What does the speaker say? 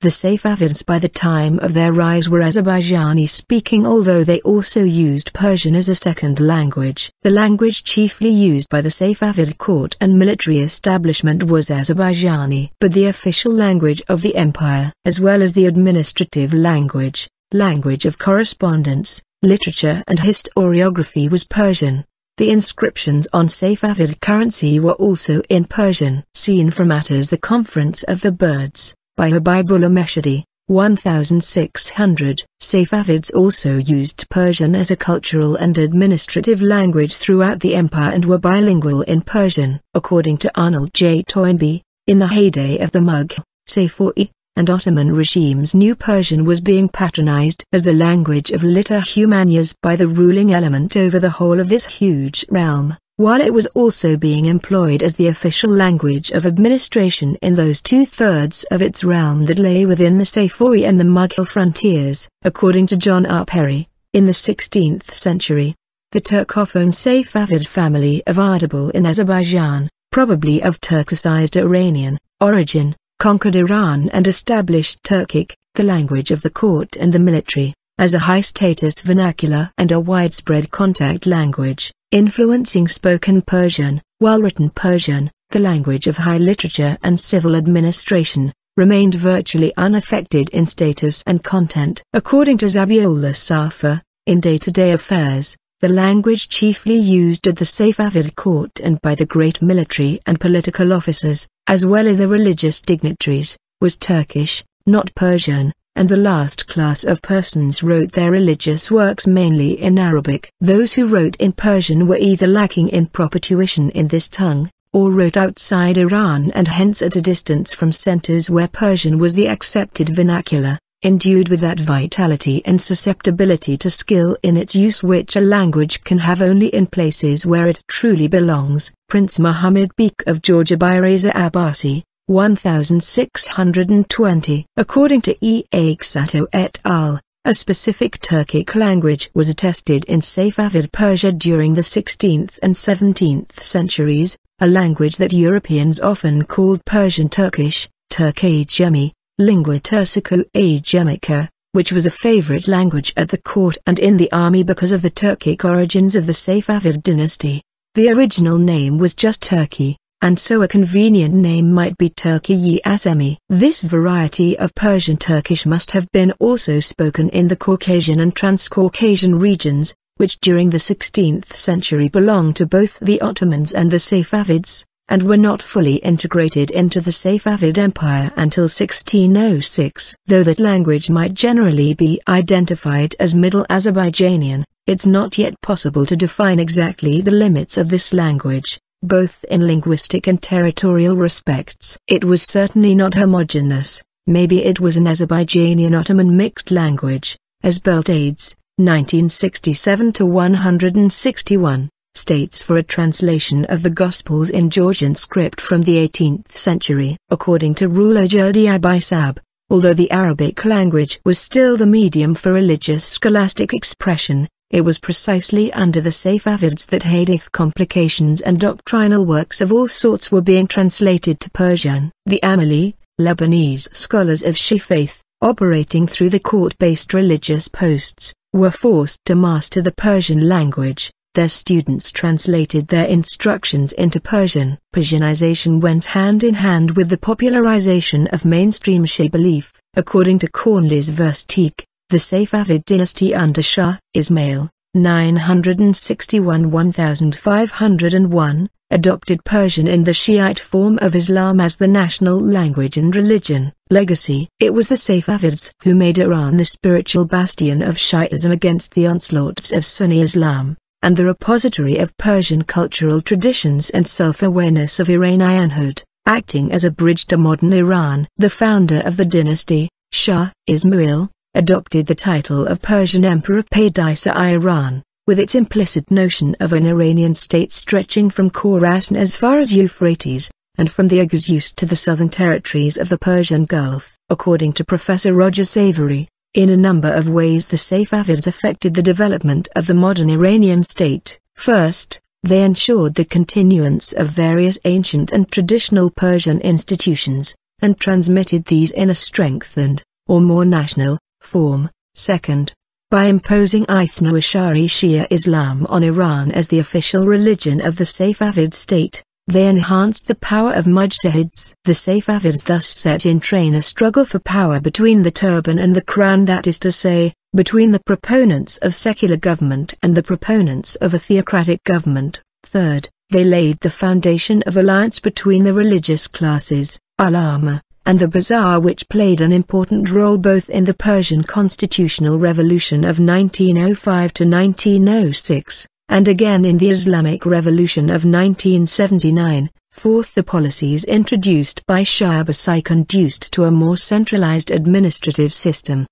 The Safavids by the time of their rise were Azerbaijani-speaking, although they also used Persian as a second language. The language chiefly used by the Safavid court and military establishment was Azerbaijani, but the official language of the empire, as well as the administrative language of correspondence, literature and historiography, was Persian. The inscriptions on Safavid currency were also in Persian. Seen from Attar's The Conference of the Birds, by Habibulla Meshedi, 1600. Safavids also used Persian as a cultural and administrative language throughout the empire and were bilingual in Persian. According to Arnold J. Toynbee, in the heyday of the Mughal, Safawi, and Ottoman regimes, New Persian was being patronized as the language of litterae humaniores by the ruling element over the whole of this huge realm, while it was also being employed as the official language of administration in those two-thirds of its realm that lay within the Safawi and the Mughal frontiers. According to John R. Perry, in the 16th century, the Turcophone Safavid family of Ardabil in Azerbaijan, probably of Turkicized Iranian origin, conquered Iran and established Turkic, the language of the court and the military, as a high-status vernacular and a widespread contact language, influencing spoken Persian, while written Persian, the language of high literature and civil administration, remained virtually unaffected in status and content. According to Zabiullah Safa, in day-to-day affairs, the language chiefly used at the Safavid court and by the great military and political officers, as well as the religious dignitaries, was Turkish, not Persian, and the last class of persons wrote their religious works mainly in Arabic. Those who wrote in Persian were either lacking in proper tuition in this tongue, or wrote outside Iran and hence at a distance from centers where Persian was the accepted vernacular, endued with that vitality and susceptibility to skill in its use which a language can have only in places where it truly belongs. Prince Muhammad Bek of Georgia by Reza Abbasi, 1620. According to E. A. Xato et al., a specific Turkic language was attested in Safavid Persia during the 16th and 17th centuries, a language that Europeans often called Persian Turkish, Turk-Ajemi, lingua Turcico-Ajemica, which was a favorite language at the court and in the army because of the Turkic origins of the Safavid dynasty. The original name was just Turkey, and so a convenient name might be Turki-Asemi. This variety of Persian Turkish must have been also spoken in the Caucasian and Transcaucasian regions, which during the 16th century belonged to both the Ottomans and the Safavids, and were not fully integrated into the Safavid Empire until 1606. Though that language might generally be identified as Middle Azerbaijanian, it's not yet possible to define exactly the limits of this language, both in linguistic and territorial respects. It was certainly not homogeneous. Maybe it was an Azerbaijani-Ottoman mixed language, as Beltades, 1967-161. States for a translation of the Gospels in Georgian script from the 18th century. According to ruler Jurdi Abisab, although the Arabic language was still the medium for religious scholastic expression, it was precisely under the Safavids that hadith complications and doctrinal works of all sorts were being translated to Persian. The Amali, Lebanese scholars of Shia faith, operating through the court-based religious posts, were forced to master the Persian language. Their students translated their instructions into Persian. Persianization went hand in hand with the popularization of mainstream Shia belief. According to Cornley's Versteeg, the Safavid dynasty under Shah Ismail, 961-1501, adopted Persian in the Shiite form of Islam as the national language and religion. Legacy. It was the Safavids who made Iran the spiritual bastion of Shiism against the onslaughts of Sunni Islam, and the repository of Persian cultural traditions and self-awareness of Iranianhood, acting as a bridge to modern Iran. The founder of the dynasty, Shah Ismail, adopted the title of Persian Emperor Padishah Iran, with its implicit notion of an Iranian state stretching from Khorasan as far as Euphrates, and from the Oghuz to the southern territories of the Persian Gulf. According to Professor Roger Savory, in a number of ways the Safavids affected the development of the modern Iranian state. First, they ensured the continuance of various ancient and traditional Persian institutions, and transmitted these in a strengthened, or more national, form. Second, by imposing Ithno-Ashari Shia Islam on Iran as the official religion of the Safavid state, they enhanced the power of mujtahids. The Safavids thus set in train a struggle for power between the turban and the crown, that is to say, between the proponents of secular government and the proponents of a theocratic government. Third, they laid the foundation of alliance between the religious classes, ulama, and the bazaar, which played an important role both in the Persian constitutional revolution of 1905 to 1906, and again in the Islamic Revolution of 1979. Fourth, the policies introduced by Shah Abbasi conduced to a more centralized administrative system,